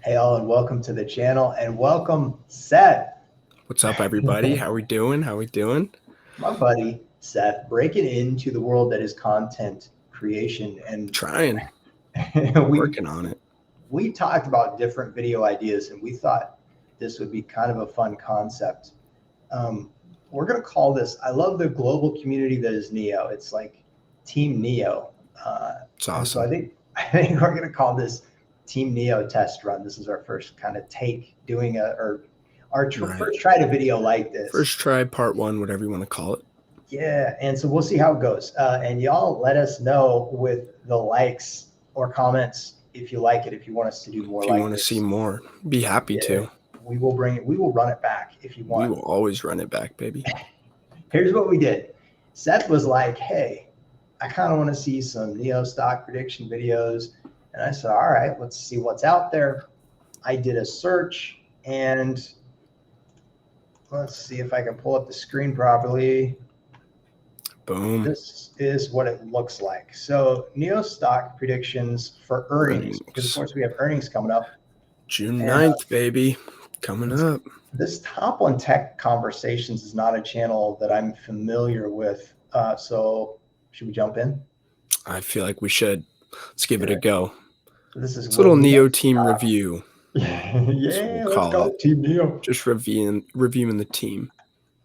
Hey all, and welcome to the channel, and welcome Seth. What's up, everybody? How we doing? How we doing? My buddy Seth, breaking into the world that is content creation, and Trying, we working on it. we talked about different video ideas, and we thought this would be kind of a fun concept. We're gonna call this. I love the global community that is NIO. It's like Team NIO, It's and so awesome. I think we're gonna call this Team NIO test run. This is our first kind of take doing first try to video like this. First try, part one, whatever you want to call it. Yeah, and so we'll see how it goes. And y'all let us know with the likes or comments if you like it, if you want us to do more If you like want to this. see more, be happy to. We will bring it. We will run it back if you want. We will always run it back, baby. Here's what we did. Seth was like, hey, I kind of want to see some NIO stock prediction videos. And I said, all right, let's see what's out there. I did a search, and let's see if I can pull up the screen properly. Boom. This is what it looks like. So NIO stock predictions for earnings, because of course we have earnings coming up. June 9th, baby, coming up. This Top One Tech Conversations is not a channel that I'm familiar with. So should we jump in? I feel like we should. Let's give it a go. This is a little NIO Team review. Yeah, let's go Team NIO. Just reviewing the team.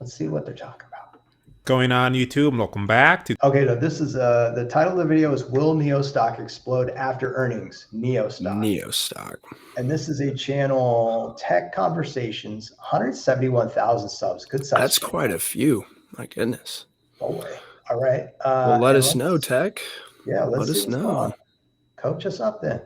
Let's see what they're talking about. Going on YouTube, welcome back to. Okay, now this is the title of the video is "Will NIO stock explode after earnings?" NIO stock. And this is a channel, Tech Conversations, 171,000 subs. Good size. That's quite a few. My goodness. Boy. All right. Well, let us know, Tech. Yeah, let us know. Coach us up then.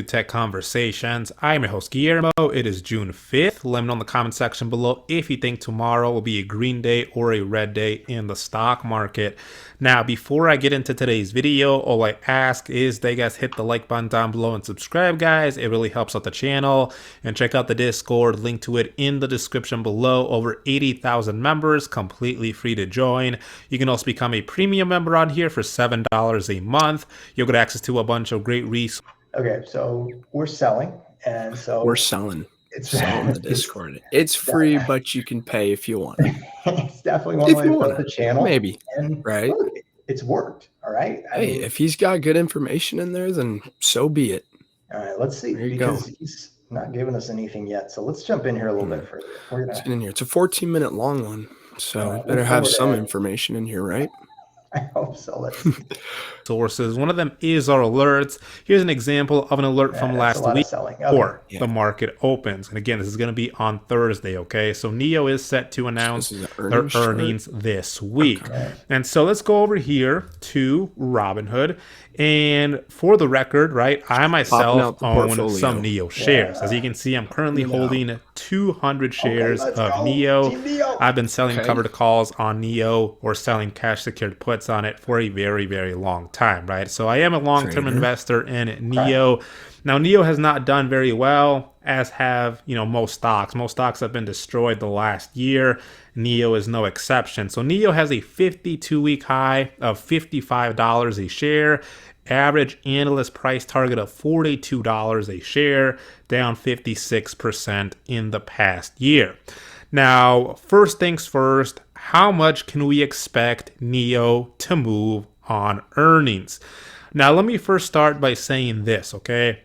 Tech Conversations. I'm your host Guillermo. It is June 5th. Let me know in the comment section below if you think tomorrow will be a green day or a red day in the stock market. Now, before I get into today's video, all I ask is that you guys hit the like button down below and subscribe, guys. It really helps out the channel. And check out the Discord, link to it in the description below. Over 80,000 members, completely free to join. You can also become a premium member on here for $7 a month. You'll get access to a bunch of great resources. Okay, so we're selling, and so we're selling. It's selling the Discord. It's free, but you can pay if you want. It's definitely one way to build the channel. Maybe. And right? Look, it's worked. All right. Hey, if he's got good information in there, then so be it. All right, let's see. Because he's not giving us anything yet. So let's jump in here a little bit further. Let's get in here. It's a 14-minute long one. So better have some information in here, right? I hope so. Sources. One of them is our alerts. Here's an example of an alert from last week before the market opens. And again, this is going to be on Thursday, okay? So NIO is set to announce their earnings this week. Okay. And so let's go over here to Robinhood. And for the record, right, I myself own some NIO shares. As you can see, I'm currently holding 200 shares of NIO. I've been selling covered calls on NIO or selling cash secured puts on it for a very, very long time, right? So I am a long-term investor in NIO. Now, NIO has not done very well, as have, most stocks. Most stocks have been destroyed the last year. NIO is no exception. So NIO has a 52-week high of $55 a share. Average analyst price target of $42 a share, down 56% in the past year. Now, first things first, how much can we expect NIO to move on earnings? Now, let me first start by saying this, okay?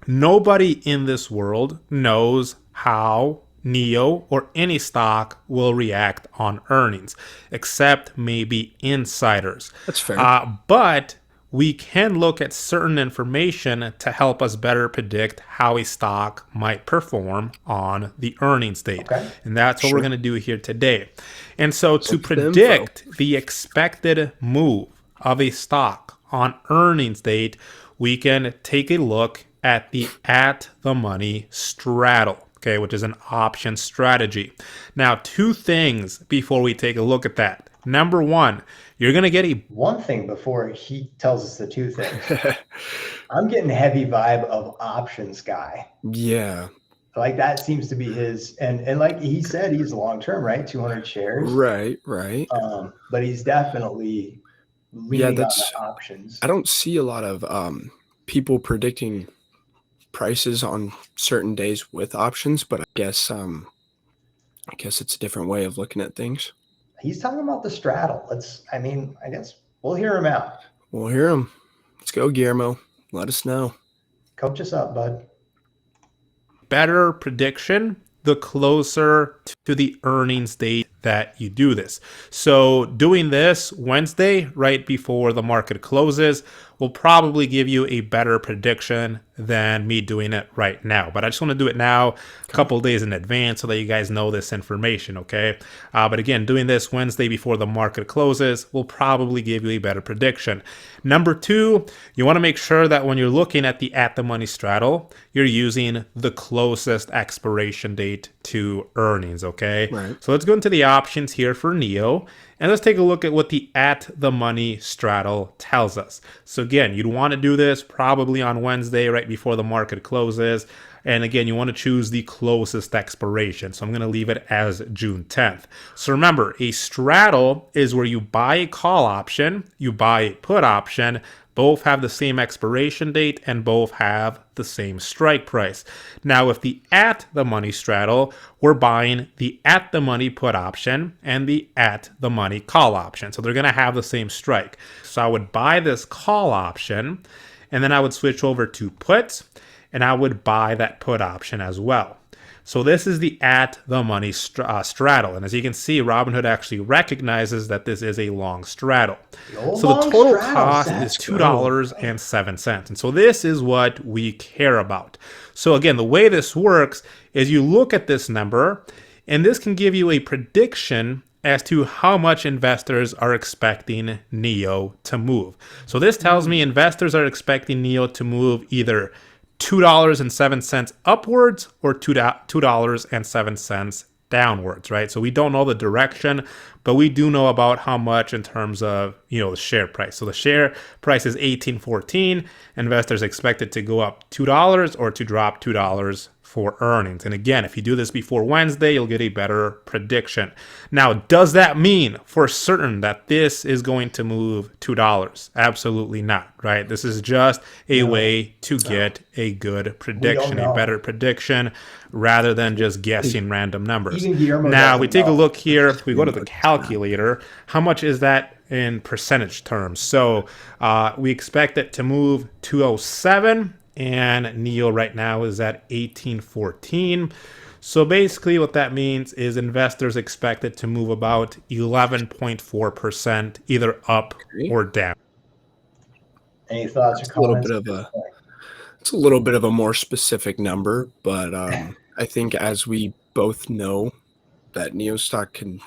Nobody in this world knows how NIO or any stock will react on earnings, except maybe insiders. That's fair. But we can look at certain information to help us better predict how a stock might perform on the earnings date. Okay. And that's what we're going to do here today. And so to predict the expected move of a stock on earnings date, we can take a look at the at-the-money straddle, okay, which is an option strategy. Now, two things before we take a look at that. Number one, you're going to get one thing before he tells us the two things. I'm getting a heavy vibe of options guy. Yeah. Like that seems to be his, and like he said, he's long-term, right? 200 shares. Right. But he's definitely leaning on the options. I don't see a lot of people predicting prices on certain days with options, but I guess it's a different way of looking at things. He's talking about the straddle. I guess we'll hear him out. We'll hear him. Let's go, Guillermo. Let us know. Coach us up, bud. Better prediction the closer to the earnings date that you do this. So doing this Wednesday, right before the market closes, will probably give you a better prediction than me doing it right now. But I just want to do it now, a couple days in advance, so that you guys know this information, okay? But again, doing this Wednesday before the market closes will probably give you a better prediction. Number two, you want to make sure that when you're looking at the money straddle, you're using the closest expiration date to earnings, okay? Right. So let's go into the options here for NIO, and let's take a look at what the the money straddle tells us. So again, you'd want to do this probably on Wednesday right before the market closes. And again, you want to choose the closest expiration. So I'm going to leave it as June 10th. So remember, a straddle is where you buy a call option, you buy a put option, both have the same expiration date and both have the same strike price. Now, if the money straddle, we're buying the the money put option and the the money call option. So they're going to have the same strike. So I would buy this call option, and then I would switch over to puts, and I would buy that put option as well. So this is the money straddle. And as you can see, Robinhood actually recognizes that this is a long straddle. So the total cost is $2.07. And so this is what we care about. So again, the way this works is you look at this number, and this can give you a prediction as to how much investors are expecting NIO to move. So this tells me investors are expecting NIO to move either $2.07 upwards or $2.07 downwards, right? So we don't know the direction, but we do know about how much in terms of, the share price. So the share price is $18.14. Investors expect it to go up $2 or to drop $2 for earnings. And again, if you do this before Wednesday, you'll get a better prediction. Now, does that mean for certain that this is going to move $2? Absolutely not, right? This is just a way to get a good prediction, a better prediction, rather than just guessing random numbers. Now, we take a look here. If we go to the calculator, how much is that in percentage terms? So we expect it to move 207. And NIO right now is at 18.14. So basically what that means is investors expect it to move about 11.4% either up or down. Any thoughts or comments? It's a little bit of a more specific number, but I think as we both know that NIO stock can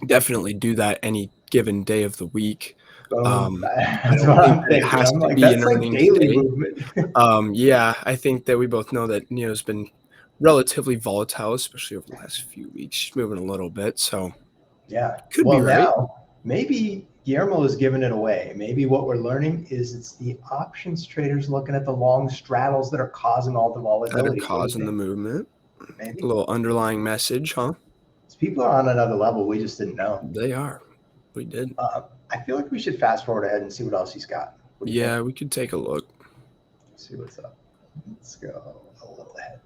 definitely do that any given day of the week. That's what I'm thinking. It has to be an earnings daily movement. Yeah, I think that we both know that NIO's been relatively volatile, especially over the last few weeks, moving a little bit. So yeah, could be right. Now, maybe Guillermo is giving it away. Maybe what we're learning is it's the options traders looking at the long straddles that are causing all the volatility. That are causing the movement. Maybe a little underlying message, huh? People are on another level. We just didn't know. They are. We did. I feel like we should fast forward ahead and see what else he's got. Yeah, we could take a look. Let's see what's up. Let's go a little ahead.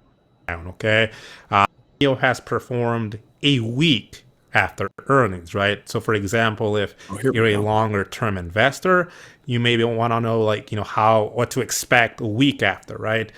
Okay. NIO has performed a week after earnings, right? So for example, if you're a longer term investor, you maybe want to know what to expect a week after, right?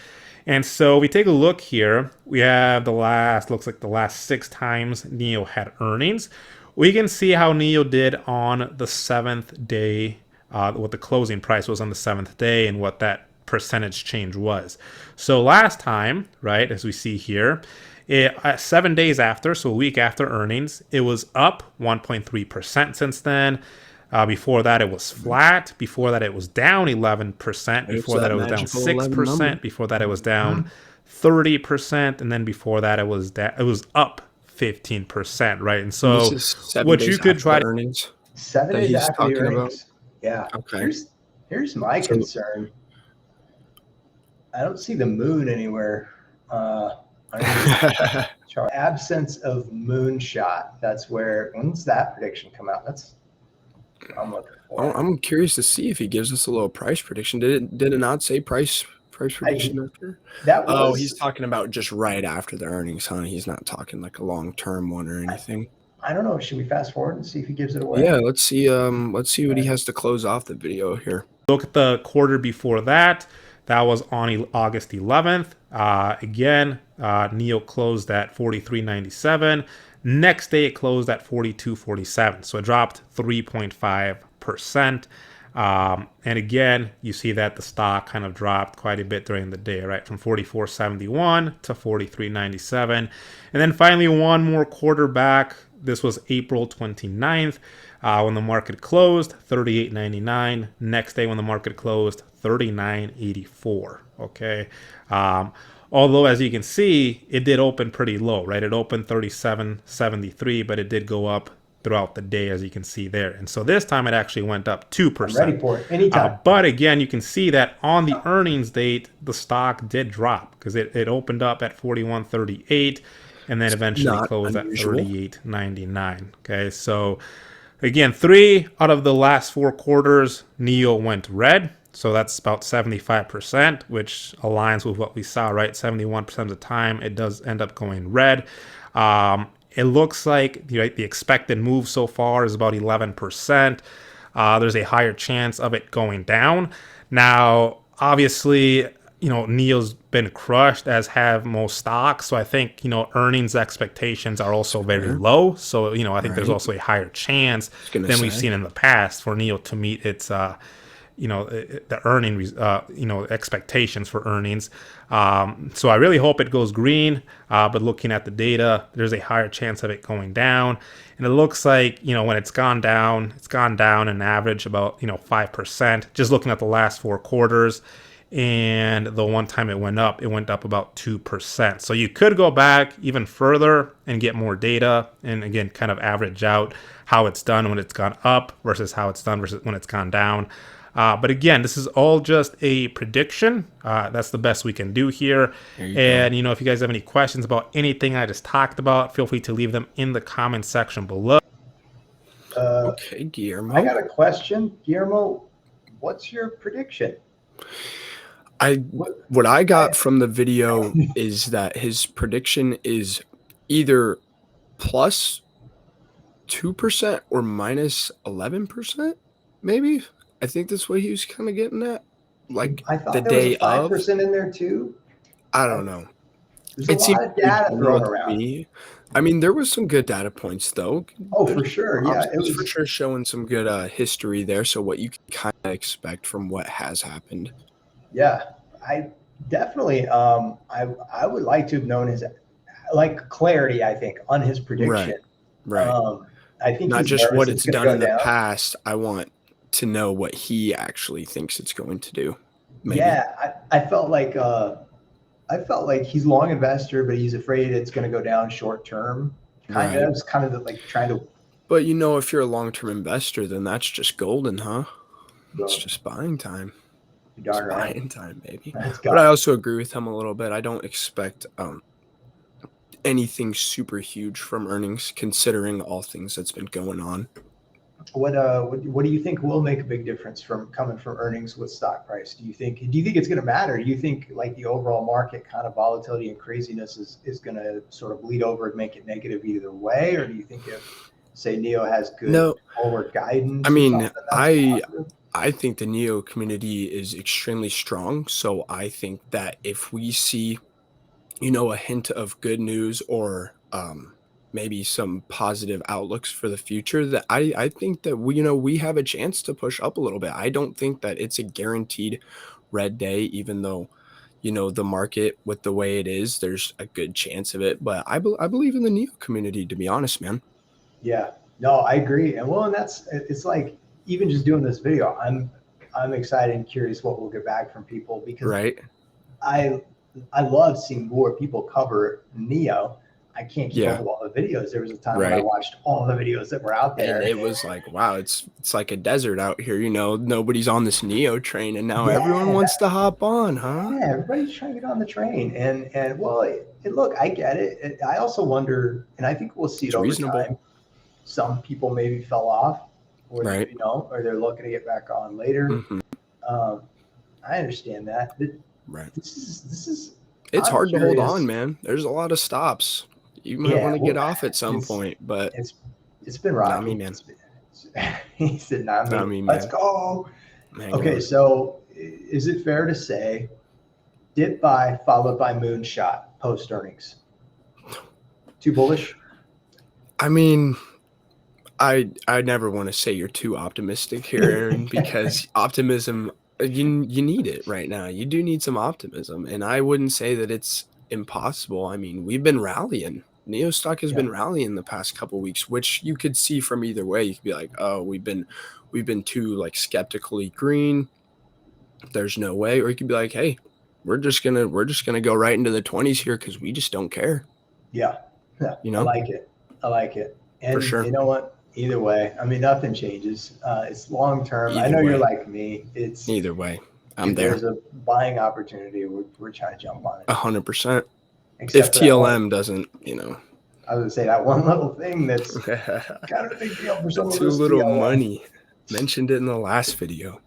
And so we take a look here. We have looks like the last 6 times NIO had earnings. We can see how NIO did on the 7th day, what the closing price was on the 7th day and what that percentage change was. So last time, right, as we see here, 7 days after, so a week after earnings, it was up 1.3% since then. Before that, it was flat. Before that, it was down 11%. Before that, it was down 6%. Before that, it was down 30%. And then before that, it was up 15%, right? And so what you could try to earnings 7 days after the earnings. Yeah. Okay. Here's my concern. I don't see the moon anywhere. Absence of moonshot. That's when's that prediction come out? That's what I'm looking for. I'm curious to see if he gives us a little price prediction. Did it not say price Price prediction after? That was. Oh, he's talking about just right after the earnings, huh? He's not talking like a long-term one or anything. I don't know. Should we fast forward and see if he gives it away? Yeah, let's see what he has to close off the video here. Look at the quarter before that. That was on August 11th. Again, NIO closed at 43.97. Next day, it closed at 42.47. So it dropped 3.5%. And again, you see that the stock kind of dropped quite a bit during the day, right? From 44.71 to 43.97. And then finally, one more quarter back. This was April 29th. When the market closed, 38.99. Next day when the market closed, 39.84. Okay. Although, as you can see, it did open pretty low, right? It opened 37.73, but it did go up throughout the day, as you can see there. And so this time it actually went up 2%. I'm ready for it. Anytime. But again, you can see that on the earnings date, the stock did drop because it opened up at 41.38 and then eventually closed at 38.99. Okay, so again, 3 out of the last 4 quarters, NIO went red. So that's about 75%, which aligns with what we saw, right? 71% of the time, it does end up going red. It looks like the expected move so far is about 11%. There's a higher chance of it going down. Now, obviously, NIO's been crushed, as have most stocks. So I think, earnings expectations are also very low. So, I think there's also a higher chance than we've seen in the past for NIO to meet its the earning, expectations for earnings. So I really hope it goes green. But looking at the data, there's a higher chance of it going down. And it looks like, when it's gone down an average about, 5%, just looking at the last 4 quarters. And the one time it went up about 2%. So you could go back even further and get more data and again, kind of average out how it's done when it's gone up versus how it's done versus when it's gone down. But again, this is all just a prediction. That's the best we can do here. And, if you guys have any questions about anything I just talked about, feel free to leave them in the comment section below. Okay, Guillermo. I got a question. Guillermo, what's your prediction? What I got from the video is that his prediction is either plus 2% or minus 11%, maybe. I think that's what he was kind of getting at. Like I thought the there day was 5% in there too. I don't know. There's a lot of data thrown around. I mean, there was some good data points though. Oh, for sure. Yeah, it was for sure showing some good history there. So what you can kind of expect from what has happened. Yeah, I definitely. I would like to have known his clarity. I think on his prediction. Right. I think not just what it's done in the past. I want to know what he actually thinks it's going to do. Maybe. Yeah, I felt like he's a long investor, but he's afraid it's going to go down short term. It's kind of like trying to. But if you're a long-term investor, then that's just golden, huh? It's just buying time. It's buying time, baby. But I also agree with him a little bit. I don't expect anything super huge from earnings, considering all things that's been going on. What do you think will make a big difference coming from earnings with stock price? Do you think it's going to matter? Do you think like the overall market kind of volatility and craziness is going to sort of bleed over and make it negative either way? Or do you think if, say, NIO has good forward guidance? I mean, I think the NIO community is extremely strong. So I think that if we see, a hint of good news or maybe some positive outlooks for the future, that I think that we have a chance to push up a little bit. I don't think that it's a guaranteed red day, even though, the market with the way it is, there's a good chance of it. But I believe in the NIO community, to be honest, man. Yeah, no, I agree. And it's like, even just doing this video, I'm excited and curious what we'll get back from people, because I love seeing more people cover NIO. I can't keep up with all the videos. There was a time when I watched all the videos that were out there. And it was like, wow, it's like a desert out here. Nobody's on this NIO train, and now everyone wants to hop on, huh? Yeah, everybody's trying to get on the train. And look, I get it. I also wonder, and I think we'll see it over time. Some people maybe fell off, or or they're looking to get back on later. I understand that. Right. This is. It's I'm hard to hold curious. on, man. There's a lot of stops. You might want to get off at some point, but it's been rocky. Not me, man. He said, "Not me. Not me, Let's man. go." Hang Okay, on. so is it fair to say dip buy followed by moonshot post earnings? Too bullish? I mean, I never want to say you're too optimistic here, Aaron, because optimism, you need it right now. You do need some optimism, and I wouldn't say that it's impossible. I mean, we've been rallying. NIO stock has been rallying the past couple of weeks, which you could see from either way. You could be like, oh, we've been too like skeptically green. There's no way, or you could be like, hey, we're just gonna go right into the 20s here because we just don't care. Yeah. You know, I like it. And for sure. You know what? Either way, I mean, nothing changes. It's long term. I know you're like me. It's either way. I'm there. there. There's a buying opportunity. We're trying to jump on it. 100%. Except if TLM doesn't, you know. I was gonna say that one little thing that's kind of a big deal for some of us. Too little money. Mentioned it in the last video.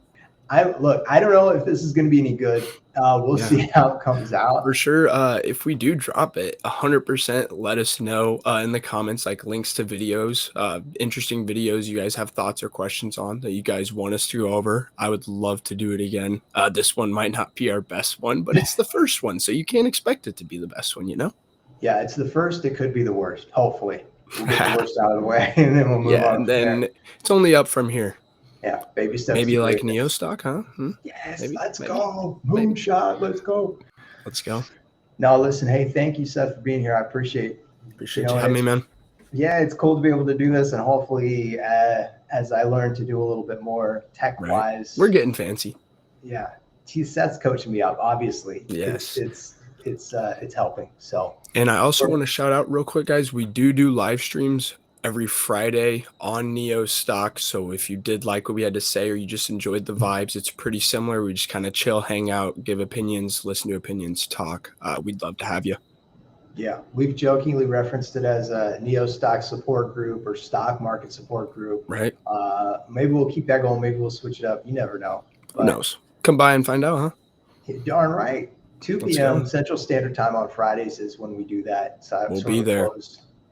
I don't know if this is going to be any good. We'll see how it comes out. For sure. If we do drop it, 100% let us know in the comments, like links to videos, interesting videos you guys have thoughts or questions on that you guys want us to go over. I would love to do it again. This one might not be our best one, but it's the first one, so you can't expect it to be the best one, you know? Yeah, it's the first. It could be the worst. Hopefully. We'll get the worst out of the way, and then we'll move on. And then it's only up from here. Yeah, baby steps. Maybe like NIO stock, huh? Yes, let's go. Moonshot, let's go. Let's go. No, listen, hey, thank you, Seth, for being here. I appreciate you having me, man. Yeah, it's cool to be able to do this, and hopefully, as I learn to do a little bit more tech-wise. We're getting fancy. Yeah, Seth's coaching me up, obviously. Yes. It's helping. So. And I also want to shout out real quick, guys. We do live streams every Friday on NIO stock. So if you did like what we had to say, or you just enjoyed the vibes, it's pretty similar. We just kind of chill, hang out, give opinions, listen to opinions, talk. We'd love to have you. Yeah, we've jokingly referenced it as a NIO stock support group or stock market support group. Right. Maybe we'll keep that going. Maybe we'll switch it up. You never know. Who knows? Come by and find out, huh? Darn right. 2 p.m. Central Standard Time on Fridays is when we do that. So we'll be there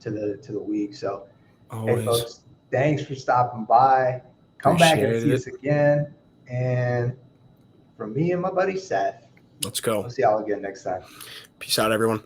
to the week. So, always. Hey, folks, thanks for stopping by. Come back and see us again. And from me and my buddy Seth, let's go. We'll see y'all again next time. Peace out, everyone.